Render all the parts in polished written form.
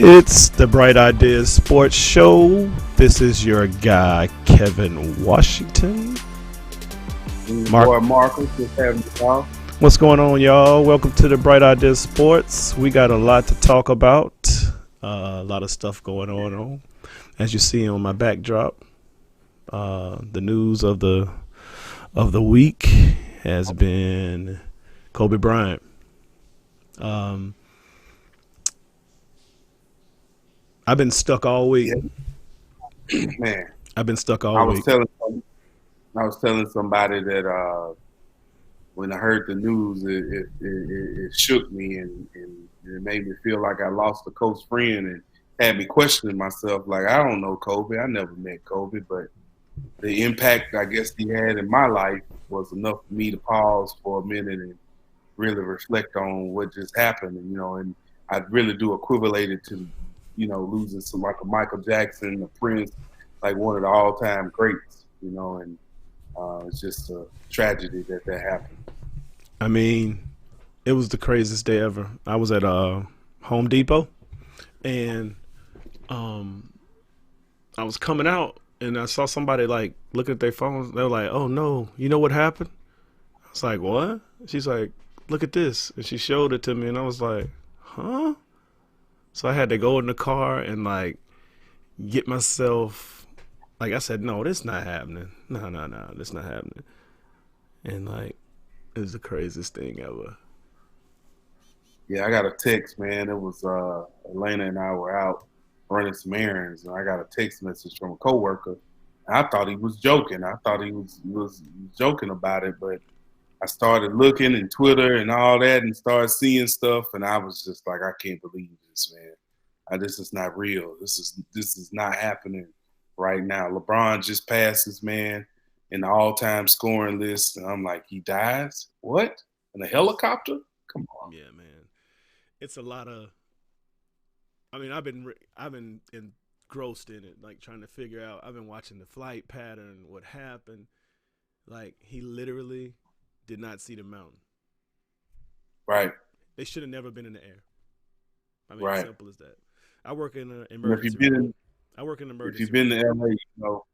It's the Bright Ideas Sports Show. This is your guy, Kevin Washington. And Mark, boy Marcus just having a call. what's going on, y'all? Welcome to the Bright Ideas Sports. We got a lot to talk about. A lot of stuff going on. As you see on my backdrop, the news of the week has been Kobe Bryant. Um, I've been stuck all week. Man, I've been stuck I all was week. telling I was telling somebody that when I heard the news, it shook me and it made me feel like I lost a close friend and had me questioning myself. Like I don't know Kobe, I never met Kobe, but the impact I guess he had in my life was enough for me to pause for a minute and really reflect on what just happened. And I really do equivalent it to losing some like a Michael Jackson, a Prince, like one of the all-time greats. And it's just a tragedy that happened. I mean, it was the craziest day ever. I was at Home Depot and um I was coming out and I saw somebody like looking at their phones. They were like, "Oh no, you know what happened?" I was like, "What?" She's like, "Look at this," and she showed it to me, and I was like, "Huh?" So I had to go in the car and like get myself. Like I said, "No, this not happening. No, no, no, this not happening." And like, it was the craziest thing ever. Yeah, I got a text, man. It was Elena and I were out running some errands, and I got a text message from a coworker. And I thought he was joking. I thought he was joking about it, but I started looking in Twitter and all that, and started seeing stuff, and I was just like, I can't believe this, man. This is not real. This is not happening right now. LeBron just passed this man in the all-time scoring list, and I'm like, he dies? What? In a helicopter? Come on. Yeah, man. It's a lot of. I mean, I've been engrossed in it, like trying to figure out. I've been watching the flight pattern, what happened. Like he literally did not see the mountain. Right, They should have never been in the air. I mean, right. simple as that. I work in an And if emergency you've been room. in, I work in an if you've emergency been room. to LA, you know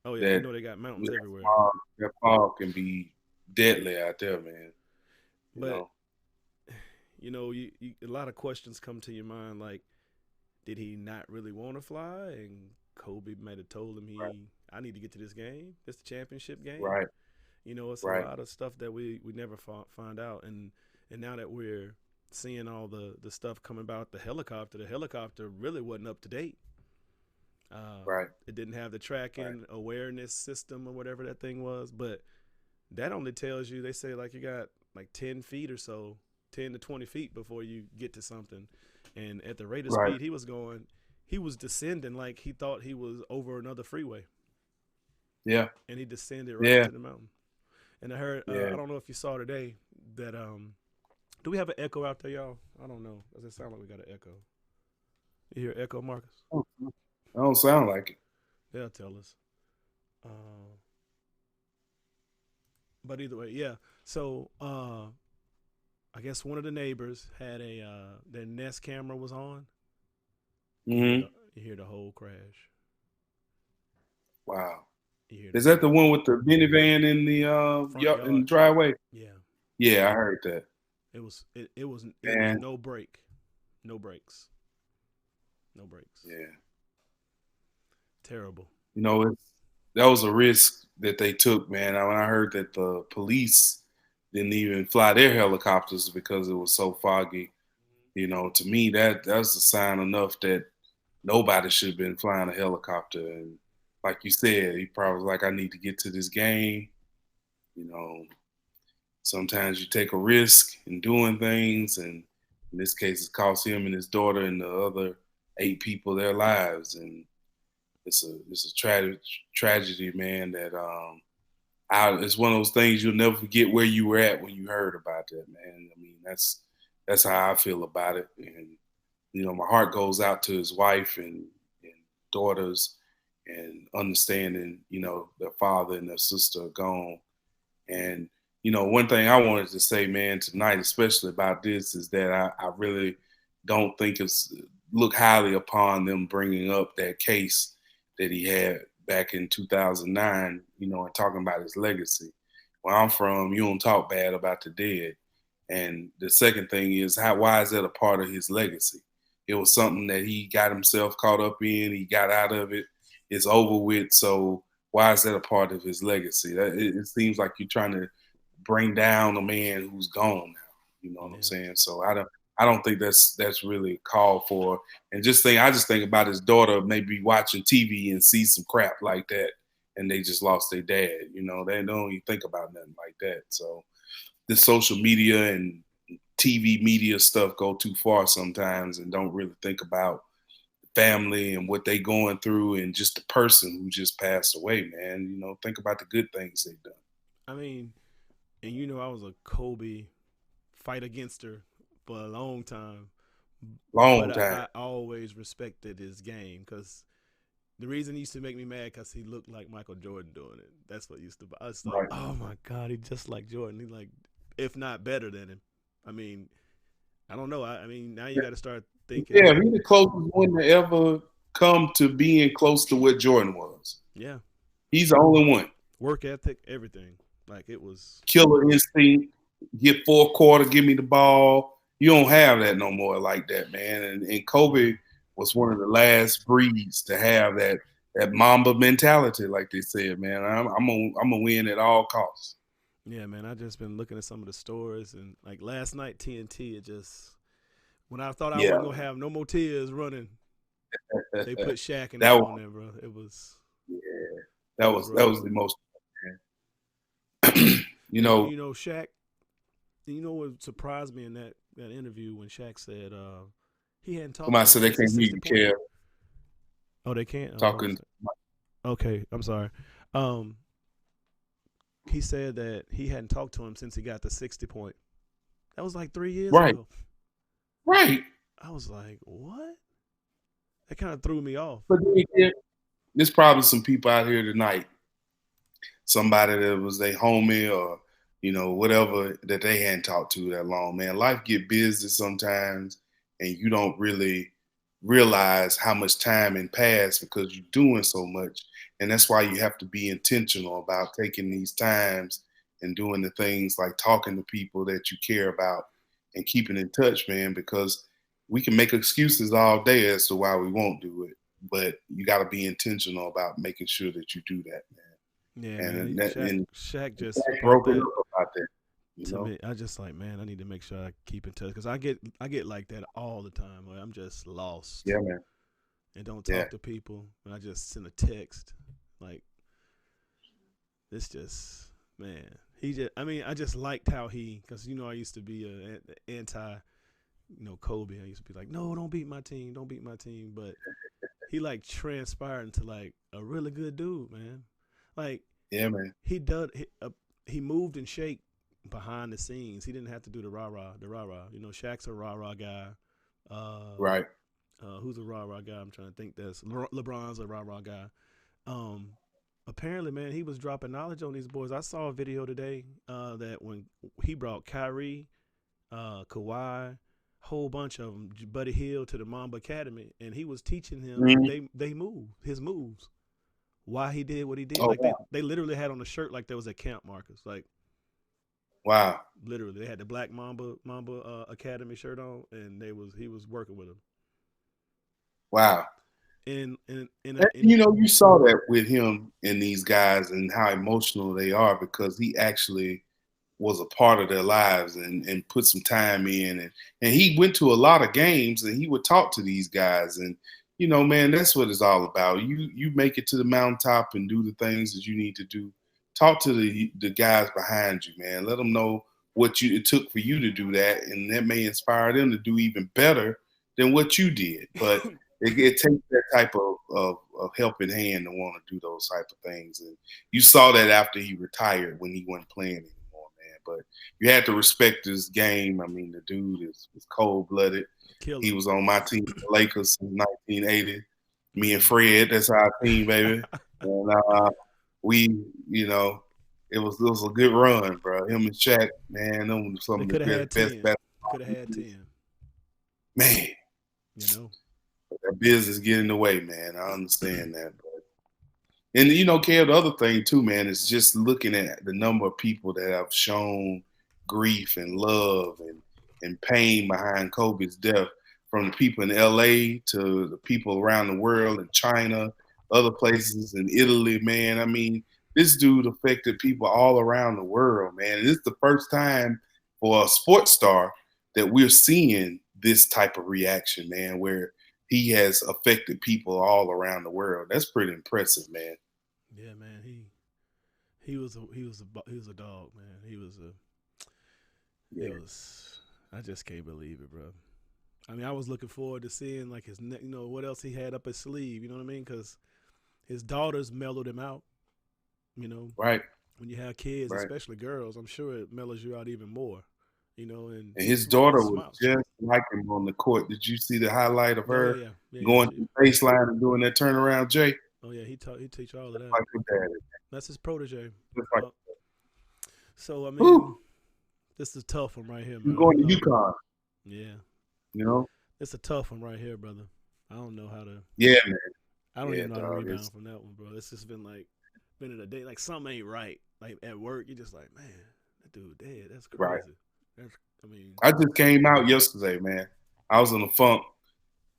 Oh yeah, you that know they got mountains that everywhere. fog can be deadly out there, man. You But know, a lot of questions come to your mind, like, did he not really want to fly? And Kobe might have told him right, I need to get to this game. It's the championship game. right, It's a right, lot of stuff that we never find out. And now that we're seeing all the stuff coming about the helicopter really wasn't up to date. right, It didn't have the right, tracking awareness system or whatever that thing was, but that only tells you, they say, like, you got like 10 feet or so, 10 to 20 feet before you get to something. And at the rate of right. speed he was going, he was descending like he thought he was over another freeway, Yeah, and he descended right yeah, into the mountain. And I heard, yeah. I don't know if you saw today that, do we have an echo out there, y'all? I don't know. Does it sound like we got an echo? You hear echo, Marcus? I don't sound like it. They'll tell us. Uh, but either way, yeah. So I guess one of the neighbors had their Nest camera was on. You hear Hmm. the whole crash. Wow. You hear the Is that the whole one with the minivan in the front in yard. the driveway? Yeah, Yeah, I heard that. it was Man, no break, no brakes, no brakes. yeah. Terrible. It's that was a risk that they took, man. When I heard that the police didn't even fly their helicopters because it was so foggy, to me that's a sign enough that nobody should have been flying a helicopter. And like you said, he probably was like, I need to get to this game. You know, Sometimes you take a risk in doing things, and in this case, it cost him and his daughter and the other 8 people their lives. And it's a tragedy, man. That it's one of those things you'll never forget where you were at when you heard about that, man. I mean, that's how I feel about it. And my heart goes out to his wife and daughters, and understanding, their father and their sister are gone. And one thing I wanted to say, man, tonight, especially about this, is that I really don't think it's look highly upon them bringing up that case that he had back in 2009, and talking about his legacy. Where I'm from, you don't talk bad about the dead. And the second thing is, why is that a part of his legacy? It was something that he got himself caught up in. He got out of it. It's over with. So why is that a part of his legacy? It seems like you're trying to bring down a man who's gone now. You know what I'm saying? So I don't think that's really called for. And I just think about his daughter maybe watching TV and see some crap like that, and they just lost their dad. They don't even think about nothing like that. So this social media and TV media stuff go too far sometimes and don't really think about family and what they going through and just the person who just passed away, man. Think about the good things they've done. I mean, and I was a Kobe fight against her for a long time, Long but time. I always respected his game because the reason he used to make me mad because he looked like Michael Jordan doing it. That's what used to. I was like, Right. oh my god, he just like Jordan. He like, if not better than him. I mean, I don't know. I mean, now you got to start thinking. Yeah, he's the closest one to ever come to being close to what Jordan was. Yeah, He's the only one. work ethic, everything. Like it was. Killer instinct, get 4 quarter, give me the ball. You don't have that no more like that, man. And Kobe was one of the last breeds to have that Mamba mentality, like they said, man. I'm gonna win at all costs. Yeah, man. I just been looking at some of the stores and like last night TNT. It just when I thought I Yeah, wasn't gonna have no more tears running, they put Shaq and that them was on there, bro. It was yeah, it was that rough. was the most. you And know, Shaq. You know what surprised me in that interview when Shaq said he hadn't talked somebody to him said they since the can't hear 60 you, point. Kev, Oh, they can't. Oh, what was talking. it? Okay, I'm sorry. Um, he said that he hadn't talked to him since he got the 60 point. That was like 3 years Right, ago. right. I was like, what? That kind of threw me off. But then again, there's probably some people out here tonight, somebody that was their homie or whatever that they hadn't talked to that long. Man, life get busy sometimes, and you don't really realize how much time and pass because you're doing so much, and that's why you have to be intentional about taking these times and doing the things like talking to people that you care about and keeping in touch, man. Because we can make excuses all day as to why we won't do it, but you got to be intentional about making sure that you do that, man. Yeah, man. And that and Shaq just brought broken that up about that, you to know. me. I just like, man, I need to make sure I keep in touch because I get like that all the time. Where I'm just lost Yeah, man. and don't Yeah, talk to people, and I just send a text. Like it's just, man. He just, I mean, I just liked how because I used to be a anti, Kobe. I used to be like, no, don't beat my team, don't beat my team. But he like transpired into like a really good dude, man. Like yeah, man. he moved and shake behind the scenes. He didn't have to do the rah rah, Shaq's a rah rah guy. Uh, Right. who's a rah rah guy? I'm trying to think. That's LeBron's a rah rah guy. Um, apparently, man, he was dropping knowledge on these boys. I saw a video today that when he brought Kyrie, Kawhi, whole bunch of them, Buddy Hill to the Mamba Academy, and he was teaching him Mhm. they move his moves. Why he did what he did. Oh Like wow, they literally had on a shirt like there was at camp Marcus. Like wow, literally, they had the Black Mamba Academy shirt on, and he was working with them. wow. And, In you saw that with him and these guys and how emotional they are because he actually was a part of their lives and put some time in and he went to a lot of games and he would talk to these guys and man, that's what it's all about. You make it to the mountaintop and do the things that you need to do. Talk to the guys behind you, man. Let them know what it took for you to do that, and that may inspire them to do even better than what you did. But it takes that type of helping hand to want to do those type of things. And you saw that after he retired when he wasn't playing anymore, man. But you had to respect his game. I mean, the dude is cold blooded. killer. He was on my team, the Lakers, in 1980. Me and Man. Fred, that's our team, baby. And we, it was a good run, bro. Him and Shaq, man, them were some They of the could have had best 10. basketball Could have had 10. man. You know. That business get in the way, man. I understand that. And Kev, the other thing too, man, is just looking at the number of people that have shown grief and love and pain behind Kobe's death, from the people in LA to the people around the world in China, other places in Italy, man. I mean, this dude affected people all around the world, man. And it's the first time for a sports star that we're seeing this type of reaction, man, where he has affected people all around the world. That's pretty impressive, man. Yeah, man. He was a dog, man. It Yeah. was. I just can't believe it, bro. I mean, I was looking forward to seeing like his, what else he had up his sleeve. You know what I mean? Because his daughters mellowed him out. You know, Right. when you have kids, Right. especially girls, I'm sure it mellows you out even more. And And he his daughter he was smiles. just like him on the court. Did you see the highlight of Oh yeah, her yeah, yeah, yeah. going to the baseline and doing that turnaround, Jay? Oh yeah, he teach all of Just that. like her daddy. That's his protege. Just like, So I mean, whew, this is a tough one right here, you man. going to UConn, Yeah, you know? it's a tough one right here, brother. I don't know how to. Yeah, man. I don't Yeah, even know how to dog. It's rebound from that one, bro. It's just been in a day like something ain't right. Like at work, you're just like, man, that dude dead. That's right. crazy. That's I mean, I just came out yesterday, man. I was in a funk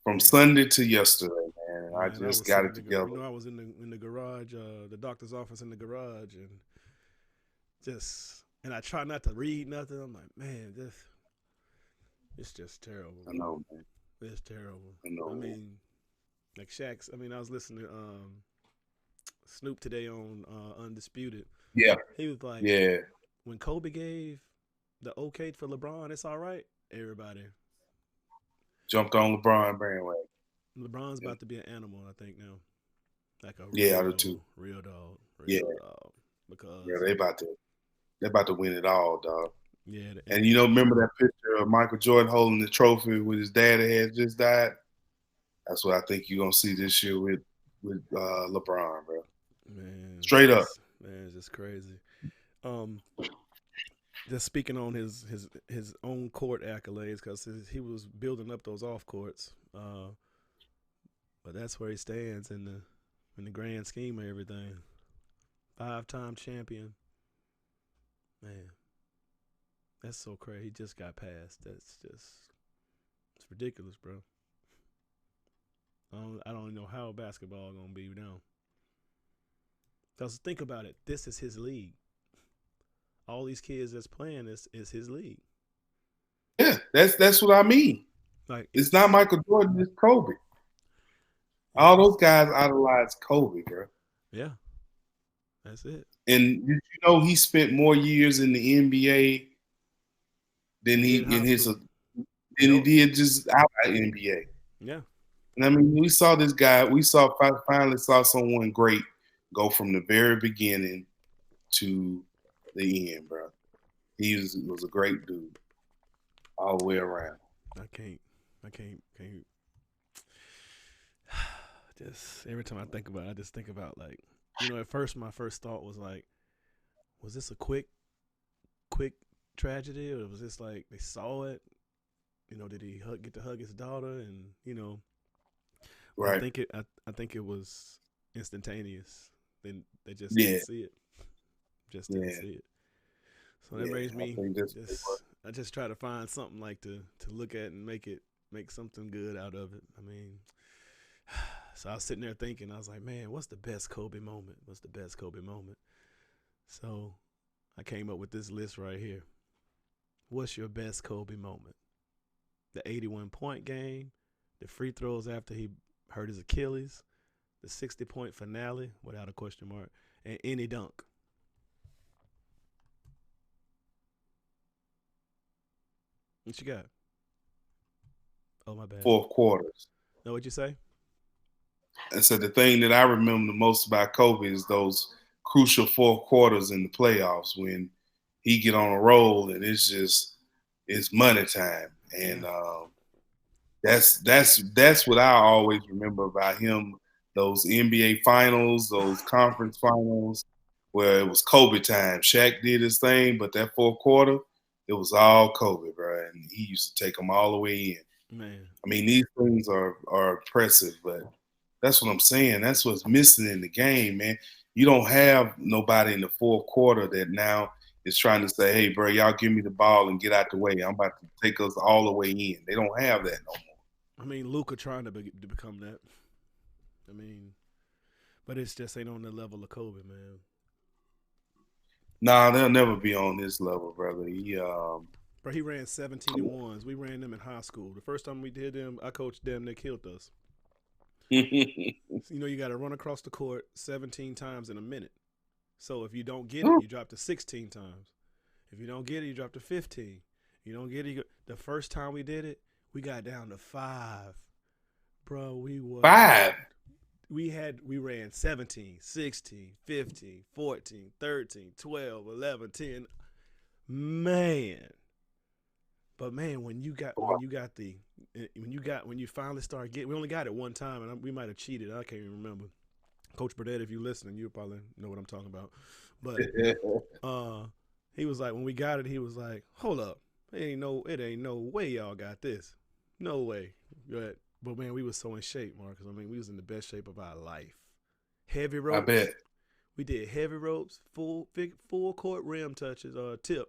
from man, Sunday to yesterday, man. I man. I just was got sitting it you together. know, I was in the garage, the doctor's office in the garage, and I try not to read nothing. I'm like, man, it's just terrible, I bro. know, man. It's terrible. I know, I man. mean, like Shaq's. I mean, I was listening to Snoop today on Undisputed. Yeah, He was like, yeah. when Kobe gave the okay for LeBron, it's all right. Everybody, Jumped on LeBron bandwagon. LeBron's Yeah, about to be an animal. I think now, like a yeah, I do too. Yeah, real dog. yeah. Because They about to win it all, dog. yeah, And remember that picture of Michael Jordan holding the trophy with his dad that had just died? That's what I think you're gonna see this year with LeBron, bro. man, Straight up. it's just crazy. Um, just speaking on his own court accolades, because he was building up those off courts. But that's where he stands in the grand scheme of everything. 5-time champion, man. That's so crazy. He just got passed. It's ridiculous, bro. I don't know how basketball gonna be now. Cause think about it. This is his league. All these kids that's playing is his league. Yeah, that's what I mean. Like It's not it's Michael Jordan, it's Kobe. yeah, All those guys idolize Kobe, bro. yeah. That's it. And did you know he spent more years in the NBA than He he did in in high his school. than he Yep. did just out of NBA. Yeah. And I mean, we saw this guy. We finally saw someone great go from the very beginning to the end, bro. He was a great dude all the way around. I can't. Just every time I think about it, I just think about like, at first my first thought was like, was this a quick tragedy, or was this like they saw it? Did he get to hug his daughter? And but Right. I think it was instantaneous. Then they just Yeah. didn't see it. Just didn't Yeah. see it. So that Yeah. makes I me think that's what it was. just I just try to find something like to look at and make something good out of it. I mean, so I was sitting there thinking, I was like, man, what's the best Kobe moment? What's the best Kobe moment? So I came up with this list right here. What's your best Kobe moment? The 81-point game, the free throws after he hurt his Achilles, the 60-point finale without a question mark, and any dunk. What you got? Oh, my bad. Fourth quarters. Know what you say? And so the thing that I remember the most about Kobe is those crucial fourth quarters in the playoffs when he get on a roll and it's money time. Yeah. And that's what I always remember about him. Those NBA finals, those conference finals, where it was Kobe time. Shaq did his thing, but that fourth quarter, it was all Kobe, bro. And he used to take them all the way in. Man. I mean, these things are impressive, but that's what I'm saying. That's what's missing in the game, man. You don't have nobody in the fourth quarter that now is trying to say, "Hey, bro, y'all give me the ball and get out the way. I'm about to take us all the way in." They don't have that no more. I mean, Luka trying to become that. I mean, but it's just ain't on the level of Kobe, man. Nah, they'll never be on this level, brother. Bro, he ran 17 and ones. We ran them in high school. The first time we did them, I coached them. They killed us. So, you got to run across the court 17 times in a minute. So if you don't get it, you drop to 16 times. If you don't get it, you drop to 15. You don't get it. The first time we did it, we got down to 5. Bro, we were 5. We ran 17, 16, 15, 14, 13, 12, 11, 10. Man. But man, when you finally start getting, we only got it one time, and we might have cheated. I can't even remember. Coach Burdett, if you're listening, you probably know what I'm talking about. But he was like, when we got it, he was like, "Hold up, it ain't no way y'all got this, no way." But man, we was so in shape, Marcus. I mean, we was in the best shape of our life. Heavy ropes. I bet. We did heavy ropes, full court rim touches, tip.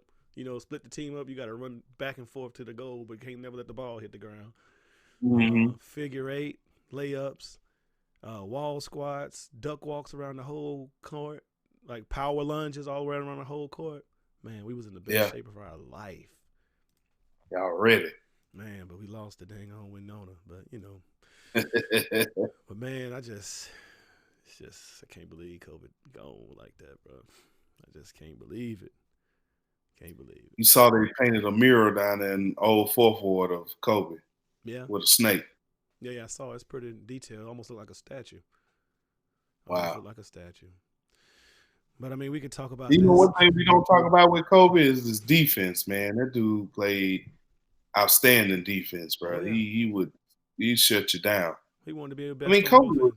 Split the team up. You got to run back and forth to the goal, but can't never let the ball hit the ground. Mm-hmm. Figure 8, layups, wall squats, duck walks around the whole court, like power lunges all around the whole court. Man, we was in the best shape of our life. Y'all ready. Man, but we lost the dang on Winona. But, but man, I can't believe COVID gone like that, bro. I just can't believe it. Can't believe it. You saw they painted a mural down in old Fourth Ward of Kobe. Yeah. With a snake. Yeah, I saw it. It's pretty detailed. Almost look like a statue. Wow. Look like a statue. But I mean, we could talk about. One thing we don't talk about with Kobe is his defense, man. That dude played outstanding defense, bro. Oh, yeah. He'd shut you down. He wanted to be a best. I mean, Kobe.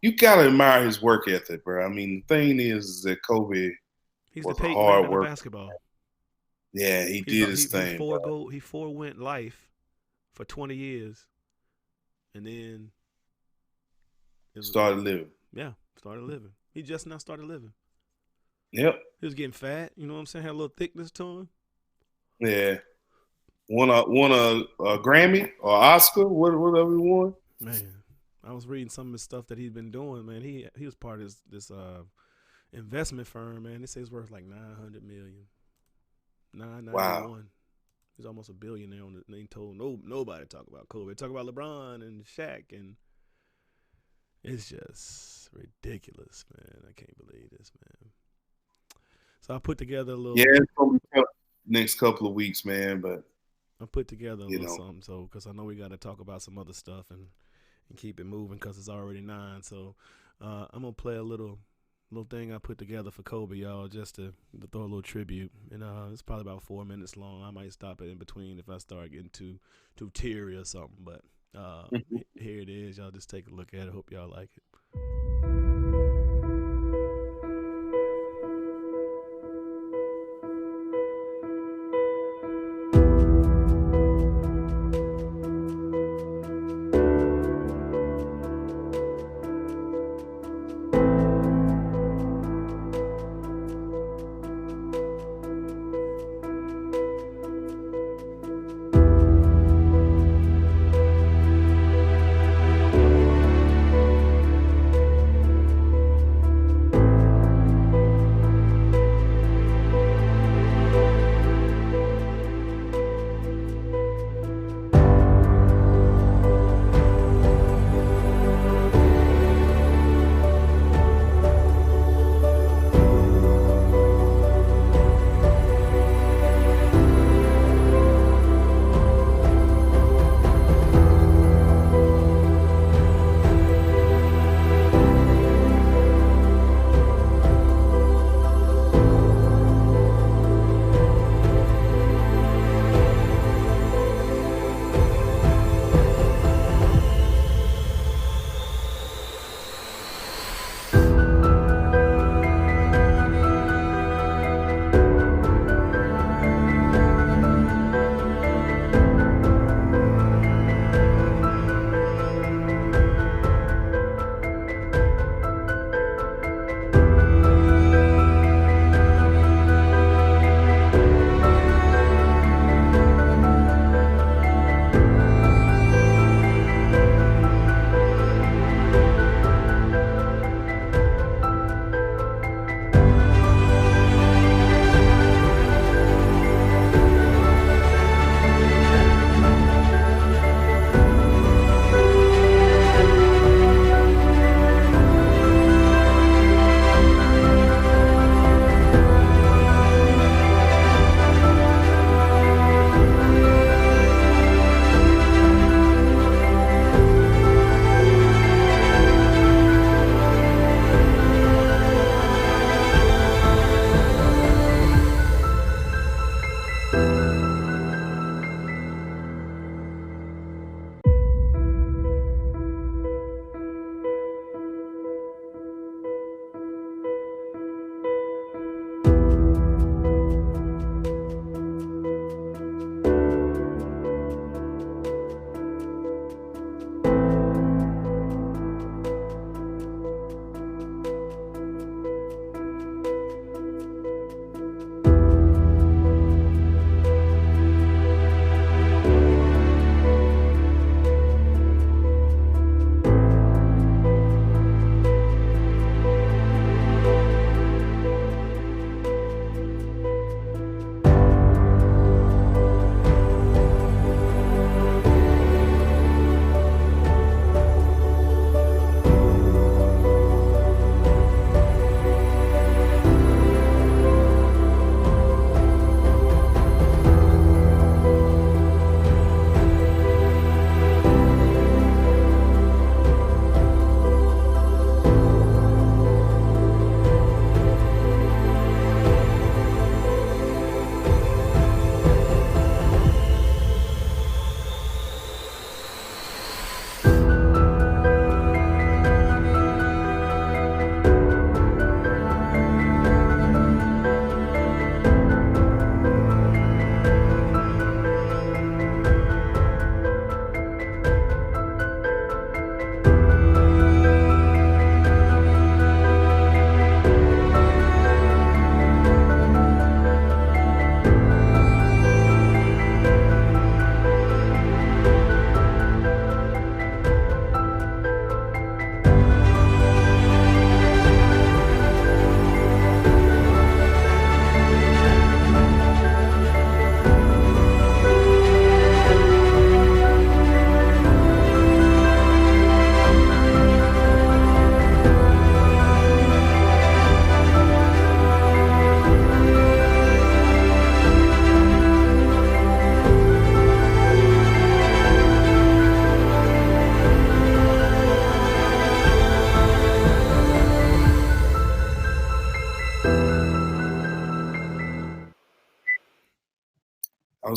You gotta admire his work ethic, bro. I mean, the thing is that Kobe. He's the Peyton Manning of basketball. Yeah, he did his thing. He forewent life for 20 years, and then started living. Yeah, started living. He just now started living. Yep. He was getting fat. You know what I'm saying? Had a little thickness to him. Yeah. Won a Grammy or Oscar, whatever he won. Man, I was reading some of the stuff that he's been doing. Man, he was part of this investment firm. Man, they say it's worth like $900 million. 991. Wow. He's almost a billionaire. They told nobody to talk about Kobe. They talk about LeBron and Shaq, and it's just ridiculous, man. I can't believe this, man. So I put together a little. Yeah, it's gonna be tough next couple of weeks, man. But I put together a little something, so because I know we got to talk about some other stuff and keep it moving because it's already 9. So I'm gonna play a little thing I put together for Kobe, y'all, just to throw a little tribute. And it's probably about 4 minutes long. I might stop it in between if I start getting too teary or something. But here it is. Y'all just take a look at it. Hope y'all like it.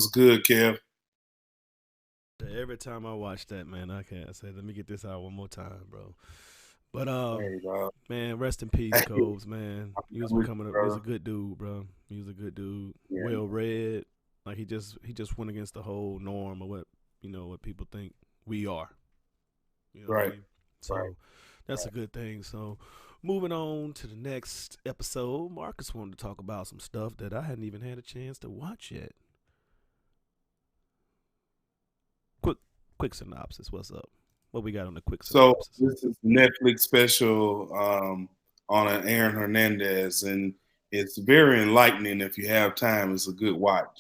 What's good, Kev? Every time I watch that, man, I can't say, let me get this out one more time, bro. But Hey, dog. man, rest in peace, Hey, Coves, man. I'm He was with you, becoming he was a brother. good dude, bro. He was a good dude, Yeah, well read. Like he just went against the whole norm of what what people think we are. You know what I right, mean? right. So that's a good thing. So moving on to the next episode, Marcus wanted to talk about some stuff that I hadn't even had a chance to watch yet. Quick quick synopsis. What's up? What we got on the quick So synopsis? this is the Netflix special on an Aaron Hernandez, and it's very enlightening. If you have time, it's a good watch.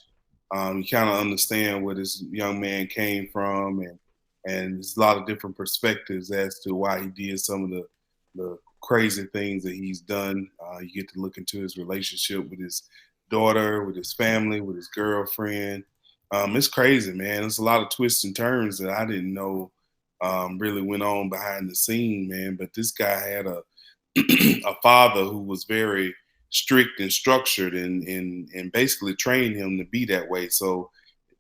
You kind of understand where this young man came from, and there's a lot of different perspectives as to why he did some of the crazy things that he's done. You get to look into his relationship with his daughter, with his family, with his girlfriend. It's crazy, man. There's a lot of twists and turns that I didn't know really went on behind the scene, man. But this guy had a a father who was very strict and structured and basically trained him to be that way. So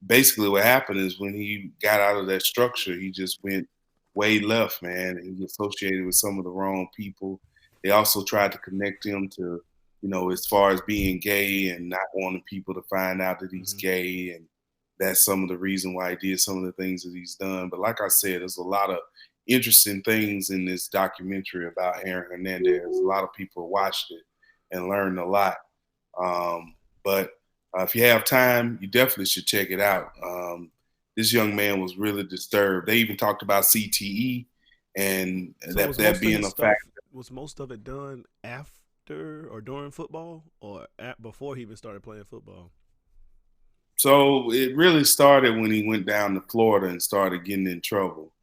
basically what happened is when he got out of that structure, he just went way left, man. And he associated with some of the wrong people. They also tried to connect him to, as far as being gay and not wanting people to find out that he's Mm-hmm. gay. And that's some of the reason why he did some of the things that he's done. But like I said, there's a lot of interesting things in this documentary about Aaron Hernandez. A lot of people watched it and learned a lot. But if you have time, you definitely should check it out. This young man was really disturbed. They even talked about CTE and So that being a fact. was most of it done after or during football or before he even started playing football? So it really started when he went down to Florida and started getting in trouble.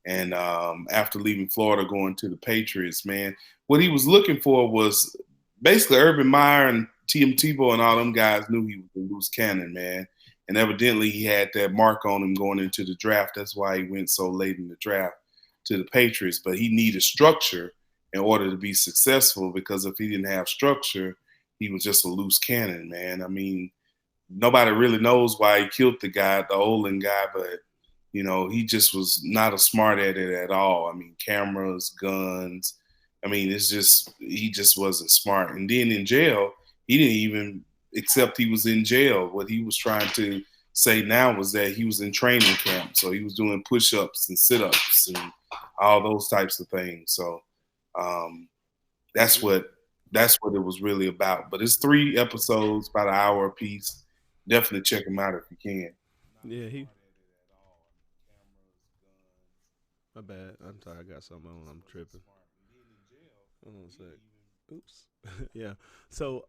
And after leaving Florida, going to the Patriots, man, what he was looking for was basically Urban Meyer and Tim Tebow and all them guys knew he was a loose cannon, man. And evidently he had that mark on him going into the draft. That's why he went so late in the draft to the Patriots. But he needed structure in order to be successful because if he didn't have structure, he was just a loose cannon, man. I mean, nobody really knows why he killed the guy, the Olin guy, but he just was not a smart at it at all. I mean, cameras, guns. I mean, it's just he just wasn't smart. And then in jail, he didn't even accept he was in jail. What he was trying to say now was that he was in training camp, so he was doing push-ups and sit-ups and all those types of things. So um, that's Yeah, what it was really about. But it's 3 episodes, about an hour a piece. Definitely check them out if you can. yeah. He. My bad. I'm sorry. I got something on. I'm tripping. Hold on a sec. Oops. Yeah. So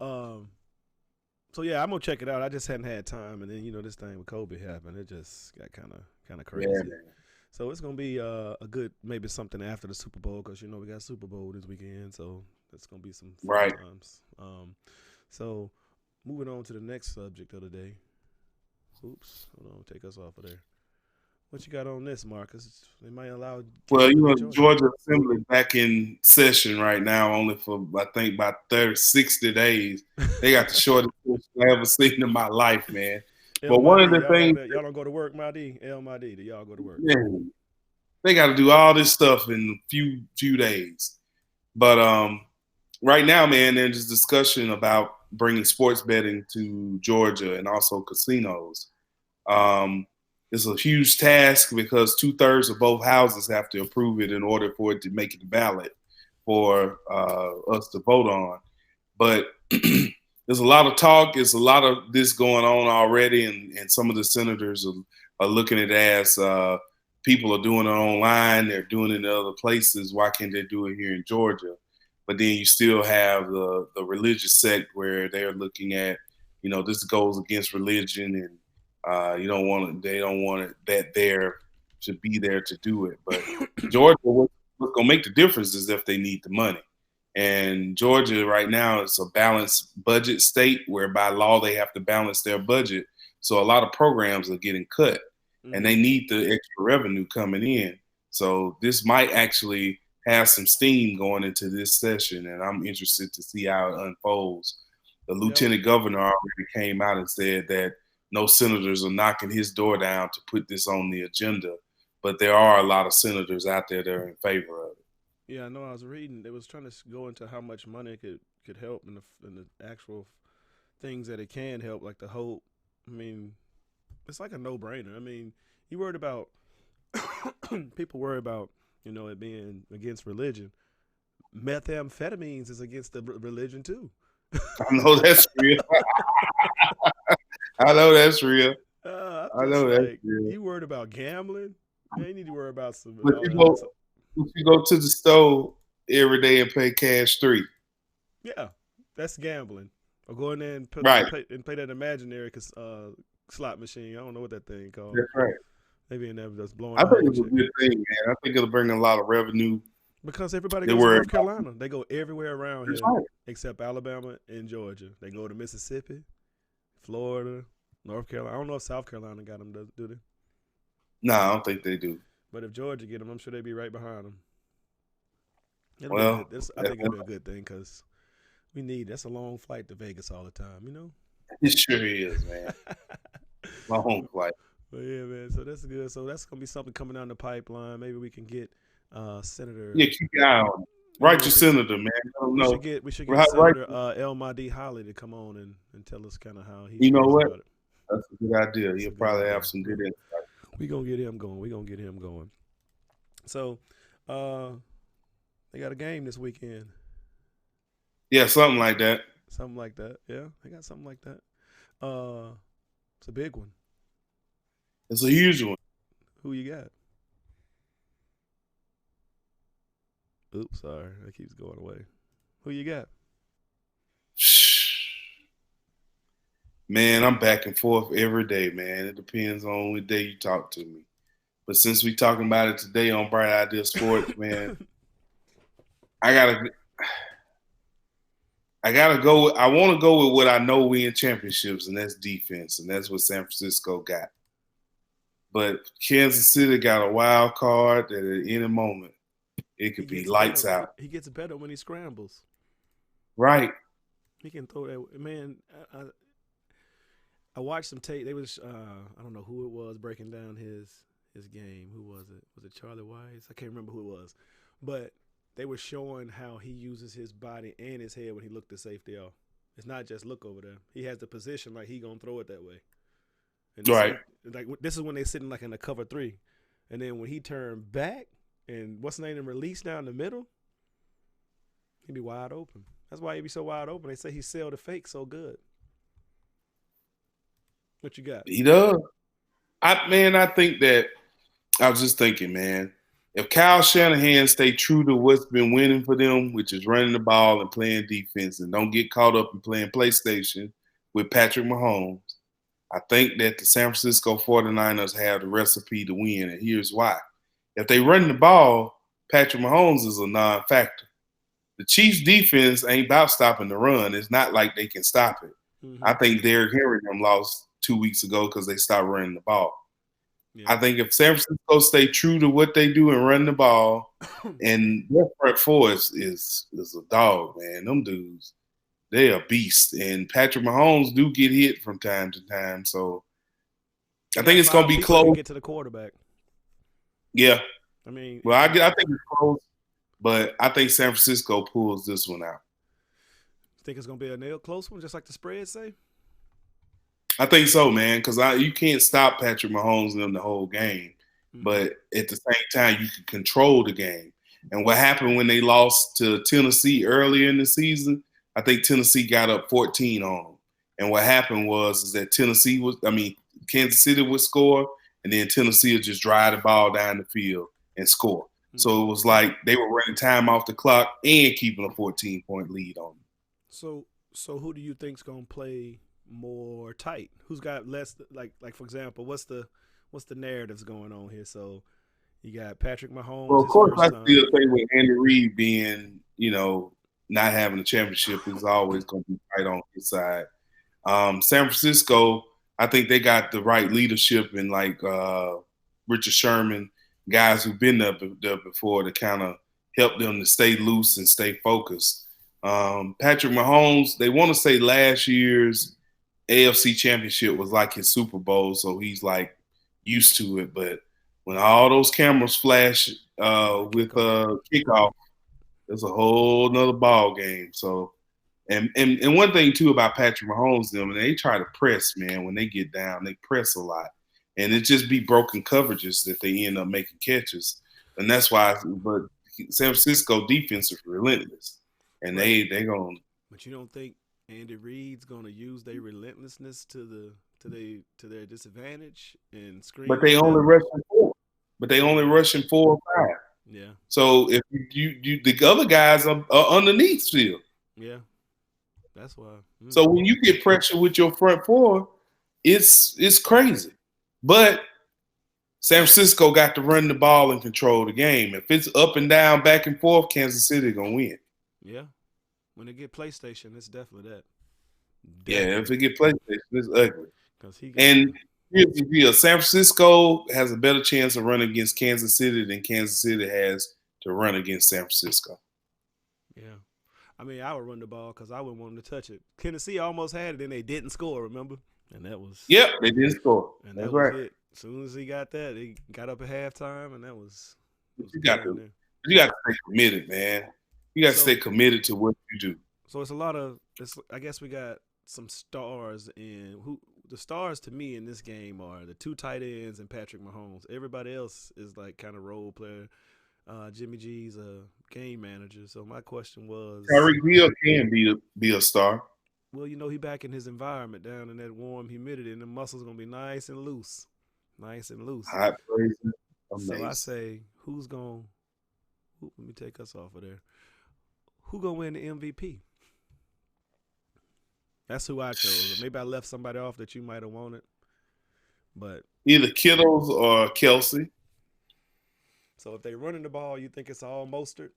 so yeah, I'm gonna check it out. I just hadn't had time, and then this thing with Kobe happened. It just got kind of Yeah, crazy. man. So it's gonna be a good maybe something after the Super Bowl because we got Super Bowl this weekend. So it's gonna be some fun Right. times. So moving on to the next subject of the day. Oops, hold on, take us off of there. What you got on this, Marcus? They might allow Well, kids to be Georgia. Georgia Assembly back in session right now, only for I think about 30, 60 days. They got the shortest session I ever seen in my life, man. El But one of Madi, the things, y'all don't go to work, Madi. El Madi, do y'all go to work? man, they got to do all this stuff in a few days. But right now, man, there's discussion about bringing sports betting to Georgia and also casinos. Um, it's a huge task because 2/3 of both houses have to approve it in order for it to make it valid for us to vote on. But there's a lot of talk. There's a lot of this going on already, and some of the senators are looking at it as people are doing it online. They're doing it in other places. Why can't they do it here in Georgia? But then you still have the religious sect where they're looking at, this goes against religion, and you don't want it. They don't want it that there to be there to do it. But Georgia, what's going to make the difference is if they need the money. And Georgia right now is a balanced budget state where by law they have to balance their budget. So a lot of programs are getting cut and Mm-hmm. they need the extra revenue coming in. So this might actually have some steam going into this session, and I'm interested to see how it unfolds. The Yeah, lieutenant governor already came out and said that no senators are knocking his door down to put this on the agenda. But there are a lot of senators out there that are in favor of it. Yeah, I know. I was reading. It was trying to go into how much money it could help in the actual things that it can help, like the hope. I mean, it's like a no brainer. I mean, you worried about people worry about it being against religion. Methamphetamines is against the religion too. I know that's real. I know that's real. I'm I just know that's like, real. you worried about gambling? Man, you need to worry about some But all you that other go, stuff. you go to the store every day and pay cash 3. Yeah, that's gambling. Or go in there and Right. play that imaginary slot machine. I don't know what that thing called. That's right. Maybe in there just blowing I think all the it's a chick. good thing, man. I think it'll bring a lot of revenue. Because everybody They goes to worry North about. Carolina. They go everywhere around That's here right. except Alabama and Georgia. They go to Mississippi, Florida, North Carolina. I don't know if South Carolina got them, do they? No, I don't think they do. But if Georgia get them, I'm sure they'd be right behind them. It'll be Well, good. I think it'll be a good thing because that's a long flight to Vegas all the time. it sure is, man. Long flight. But yeah, man. So that's good. So that's gonna be something coming down the pipeline. Maybe we can get Senator. Yeah, keep your eye on it. Maybe Write we your could. senator, man. I don't know. We should get Right. Senator El Mahdi Holly to come on and tell us kind of how he You know feels what? about it. That's a good idea. That's a He'll good probably idea. have some good insight. We gonna get him going. We gonna get him going. So, they got a game this weekend. Yeah, something like that. Something like that. Yeah, they got something like that. It's a big one. It's a huge one. Who you got? Oops, sorry, that keeps going away. Who you got? Man, I'm back and forth every day, man. It depends on what day you talk to me. But since we talking about it today on Bright Idea Sports, man, I gotta go. I want to go with what I know win championships, and that's defense, and that's what San Francisco got. But Kansas City got a wild card that at any moment it could be lights out. He gets better when he scrambles. Right. He can throw that. Man, I watched some tape. They was I don't know who it was breaking down his game. Who was it? Was it Charlie Wise? I can't remember who it was, but they were showing how he uses his body and his head when he looked the safety off. It's not just look over there. He has the position like he gonna throw it that way. And Right. Like this is when they sitting like in a cover 3, and then when he turned back and what's the name and release down the middle, he'd be wide open. That's why he'd be so wide open. They say he sell the fake so good. What you got? He does. I think that I was just thinking, man, if Kyle Shanahan stay true to what's been winning for them, which is running the ball and playing defense, and don't get caught up in playing PlayStation with Patrick Mahomes, I think that the San Francisco 49ers have the recipe to win, and here's why. If they run the ball, Patrick Mahomes is a non-factor. The Chiefs' defense ain't about stopping the run. It's not like they can stop it. Mm-hmm. I think Derrick Henry them lost 2 weeks ago because they stopped running the ball. Yeah. I think if San Francisco stay true to what they do and run the ball, and their front four is a dog, man. Them dudes, they a beast. And Patrick Mahomes do get hit from time to time, so I think it's gonna be close. Get to the quarterback. Yeah. I mean, well, I think it's close, but I think San Francisco pulls this one out. Think it's gonna be a nail close one, just like the spread say? I think so, man, because you can't stop Patrick Mahomes in the whole game, but at the same time, you can control the game. And what happened when they lost to Tennessee earlier in the season, I think Tennessee got up 14 on them. And what happened was that Kansas City would score, and then Tennessee would just drive the ball down the field and score. Mm-hmm. So it was like they were running time off the clock and keeping a 14-point lead on them. So who do you think's gonna play more tight? Who's got less? Like for example, what's the narratives going on here? So you got Patrick Mahomes. Well, of course, I still think with Andy Reid being, not having a championship is always going to be right on his side. San Francisco, I think they got the right leadership and like Richard Sherman, guys who've been there before to kind of help them to stay loose and stay focused. Patrick Mahomes, they want to say last year's AFC Championship was like his Super Bowl, so he's like used to it. But when all those cameras flash with kickoff, it's a whole nother ball game. So, and one thing too about Patrick Mahomes, them, and they try to press, man. When they get down, they press a lot, and it just be broken coverages that they end up making catches, and that's why. But San Francisco defense is relentless, and Right. they gonna. But you don't think Andy Reid's gonna use their relentlessness to their disadvantage and screen But they them only better? rushing four. But they only Yeah. rushing 4 or 5. Yeah. So if you the other guys are underneath still. Yeah. That's why. So when you get pressure with your front four, it's crazy. But San Francisco got to run the ball and control the game. If it's up and down, back and forth, Kansas City gonna win. Yeah. When they get PlayStation, it's definitely that. Yeah, Definitely. if it get PlayStation, it's ugly. Because he got. And here's the deal: San Francisco has a better chance of running against Kansas City than Kansas City has to run against San Francisco. Yeah. I mean, I would run the ball because I wouldn't want them to touch it. Tennessee almost had it, and they didn't score. Remember? And that was. Yep, they didn't score. And That's that was right. it. As soon as he got that, he got up at halftime, and that was. You got Game to, there. you got to stay committed, man. You got to stay So, committed to what you do. so it's a lot of. It's. I guess we got some stars in who. The stars to me in this game are the 2 tight ends and Patrick Mahomes. Everybody else is like kind of role player. Jimmy G's a game manager. So my question was, Tyreek Hill can be a star. well, you know, he back in his environment down in that warm humidity, and the muscles gonna be nice and loose, nice and loose. Hot praise, So I amazing. say, who's gonna? Let me take us off of there. Who gonna win the MVP? That's who I chose. Or maybe I left somebody off that you might have wanted, but Either Kittles or Kelsey. so if they running the ball, you think it's all Mostert?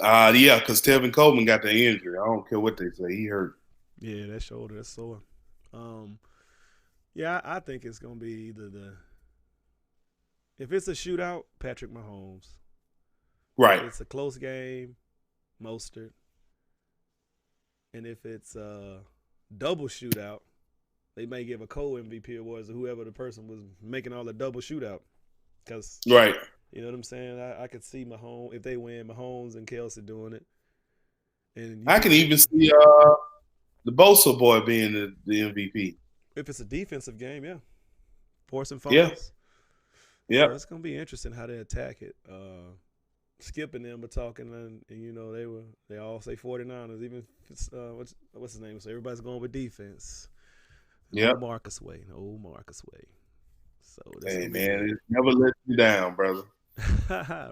Yeah, because Tevin Coleman got the injury. I don't care what they say. He hurt. Yeah, that shoulder, that's sore. Um, yeah, I think it's gonna be either the if it's a shootout, Patrick Mahomes. If Right. it's a close game, Mostert. And if it's a double shootout, they may give a co-MVP awards to whoever the person was making all the double shootout. Because Right. you know what I'm saying? I could see Mahomes if they win, Mahomes and Kelsey doing it. And you I can can see even see the Bosa boy being the MVP. if it's a defensive game, yeah, forcing Yeah. fumbles. So Yep. it's gonna be interesting how they attack it. Skip and them were talking, and you know they all say 49ers. Even what's his name? So everybody's going with defense. Yep. Old Marcus Way, old Marcus Way. So this Hey gonna be man, good. it never let you down, brother.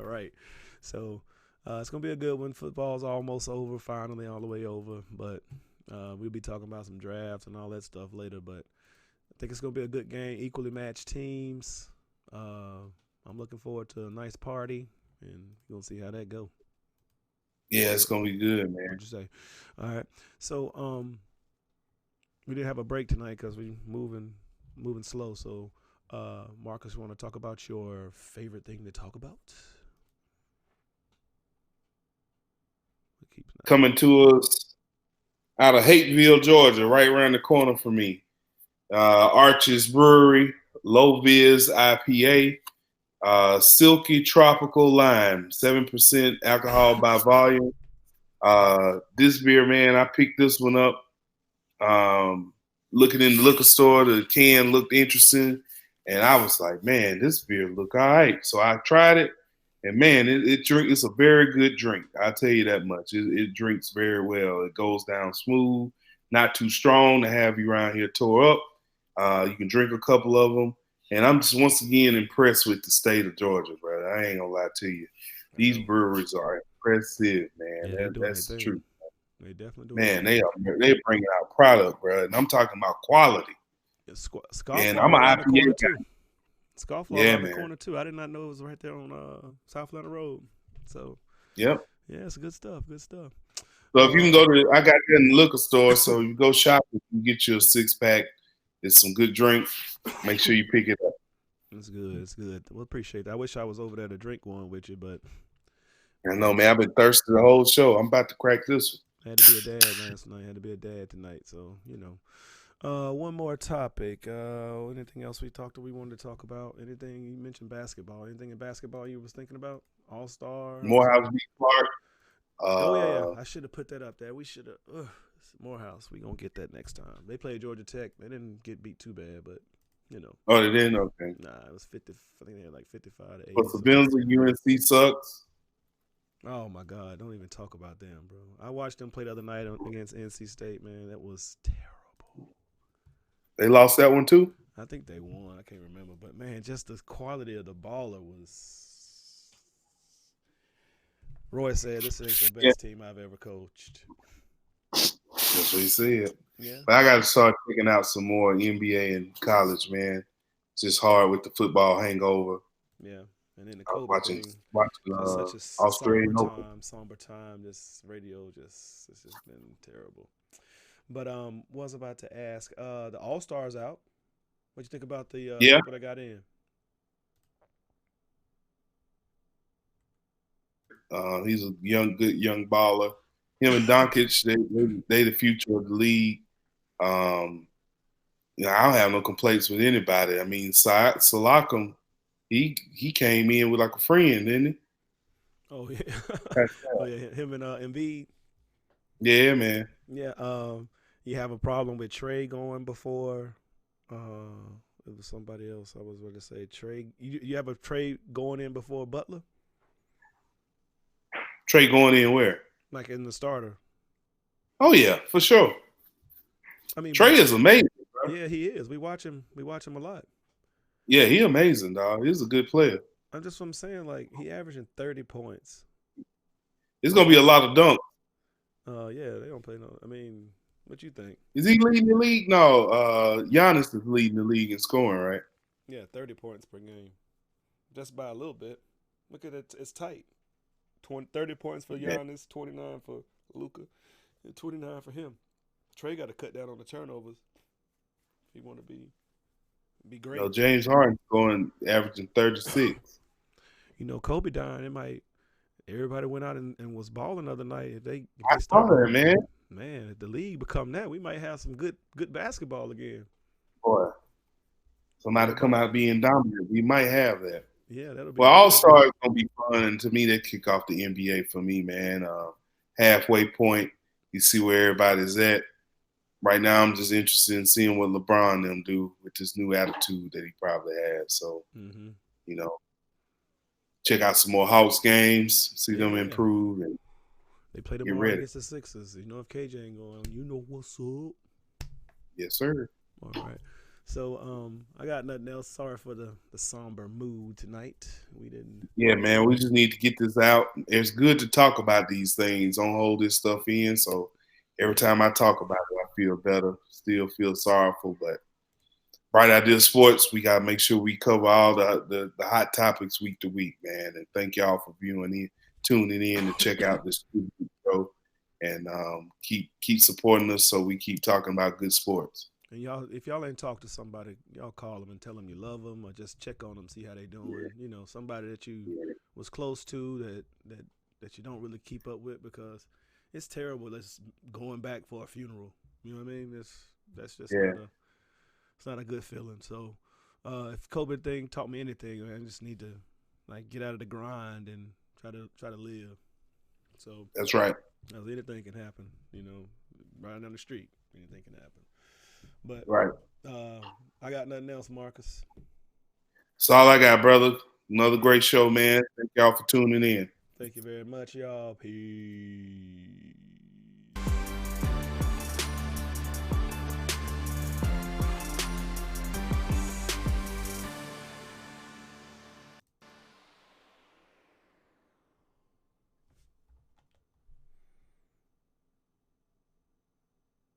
Right. So it's gonna be a good one. Football's almost over, finally all the way over. But we'll be talking about some drafts and all that stuff later. But I think it's gonna be a good game. Equally matched teams. I'm looking forward to a nice party, and you'll see how that go. Yeah, it's gonna be good, man. What'd you say? All right. So we didn't have a break tonight because we moving slow. So Marcus, you want to talk about your favorite thing to talk about? It keeps not. Coming to us out of Hateville, Georgia, right around the corner from me. Arches Brewery, Low Viz IPA, Silky Tropical Lime, 7% alcohol by volume. This beer, man, I picked this one up. Looking in the liquor store, the can looked interesting, and I was like, man, this beer look all right. So I tried it, and man, it's a very good drink. I'll tell you that much. It drinks very well. It goes down smooth, not too strong to have you around here tore up. You can drink a couple of them, and I'm just once again impressed with the state of Georgia, brother. I ain't gonna lie to you. I These know. breweries are impressive, man. Yeah, they doing their That's the thing. truth. They definitely doing their Man, thing. they bringing out product, bro, and I'm talking about quality. Yeah, And Scofflaw I'm an around the IPA corner guy. too. Scofflaw Yeah, around the man. corner too. I did not know it was right there on South Atlanta Road. So Yep. yeah, it's good stuff. Good stuff. So if you can Uh, go to, I got that in the liquor store. So you go shop, you can get you a 6 pack. It's some good drink. Make sure you pick it up. it's good. It's good. Well, appreciate that. I wish I was over there to drink one with you, but I know, uh, man. I've been thirsty the whole show. I'm about to crack this one. I had to be a dad last night. I had to be a dad tonight. So one more topic. Anything else we wanted to talk about? Anything you mentioned basketball? Anything in basketball you was thinking about? All Star. Morehouse beat Clark. Oh yeah. I should have put that up there. We should have. Morehouse. We gonna get that next time. They played Georgia Tech. They didn't get beat too bad, but Oh, they didn't. Okay. Nah, it was 50. I think they had like 55 to 80. But for Bensley, UNC sucks. Oh my God! Don't even talk about them, bro. I watched them play the other night against NC State. Man, that was terrible. They lost that one too. I think they won. I can't remember, but man, just the quality of the baller was. Roy said this ain't the best team I've ever coached. That's what he said. Yeah. But I got to start checking out some more NBA and college, man. It's just hard with the football hangover. Yeah. And then the COVID watching such a Australian somber time. This radio it's just been terrible. But was about to ask, the All Stars out. What you think about the people that got in? He's a good young baller. Him and Doncic, they the future of the league. I don't have no complaints with anybody. I mean, Siakam, he came in with like a friend, didn't he? Oh yeah, oh yeah, him and Embiid. Yeah, man. Yeah, you have a problem with Trey going before. It was somebody else. I was going to say Trey. You have a Trey going in before Butler. Trey going in where? Like in the starter. Oh yeah, for sure. I mean, Trey is amazing, bro. Yeah, he is. We watch him a lot. Yeah, he amazing, dog. He's a good player. I'm just what I'm saying. Like he averaging 30 points. It's gonna be a lot of dunks. Yeah, they don't play no. I mean, what you think? Is he leading the league? No, Giannis is leading the league in scoring, right? Yeah, 30 points per game, just by a little bit. Look at it; it's tight. 30 points for Giannis, 29 for Luka, and 29 for him. Trey got to cut down on the turnovers if he want to be great. No, James Harden going averaging 36. Kobe dying, everybody went out and was balling the other night. If they saw that, man, if the league become that, we might have some good basketball again. Boy, somebody come out being dominant, we might have that. Yeah, that'll be. Well, All Star is gonna be fun, and to me, that kick off the NBA for me, man. Halfway point, you see where everybody's at. Right now, I'm just interested in seeing what LeBron and them do with this new attitude that he probably has. So, check out some more Hawks games, see them improve, and they play tomorrow against the Sixers. If KJ ain't going, you know what's up. Yes, sir. All right. So I got nothing else. Sorry for the somber mood tonight. We didn't. Yeah, man. We just need to get this out. It's good to talk about these things. Don't hold this stuff in. So every time I talk about it, I feel better. Still feel sorrowful, but Bright Idea Sports, we gotta make sure we cover all the hot topics week to week, man. And thank y'all for tuning in to check out this show, and keep supporting us so we keep talking about good sports. And y'all, if y'all ain't talked to somebody, y'all call them and tell them you love them, or just check on them, see how they doing. Yeah. Somebody that you was close to that you don't really keep up with, because it's terrible. That's going back for a funeral. You know what I mean? That's just it's not a good feeling. So if COVID thing taught me anything, I just need to get out of the grind and try to live. So that's right. Anything can happen. Riding down the street, anything can happen. But right. I got nothing else, Marcus. That's all I got, brother. Another great show, man. Thank y'all for tuning in. Thank you very much, y'all. Peace.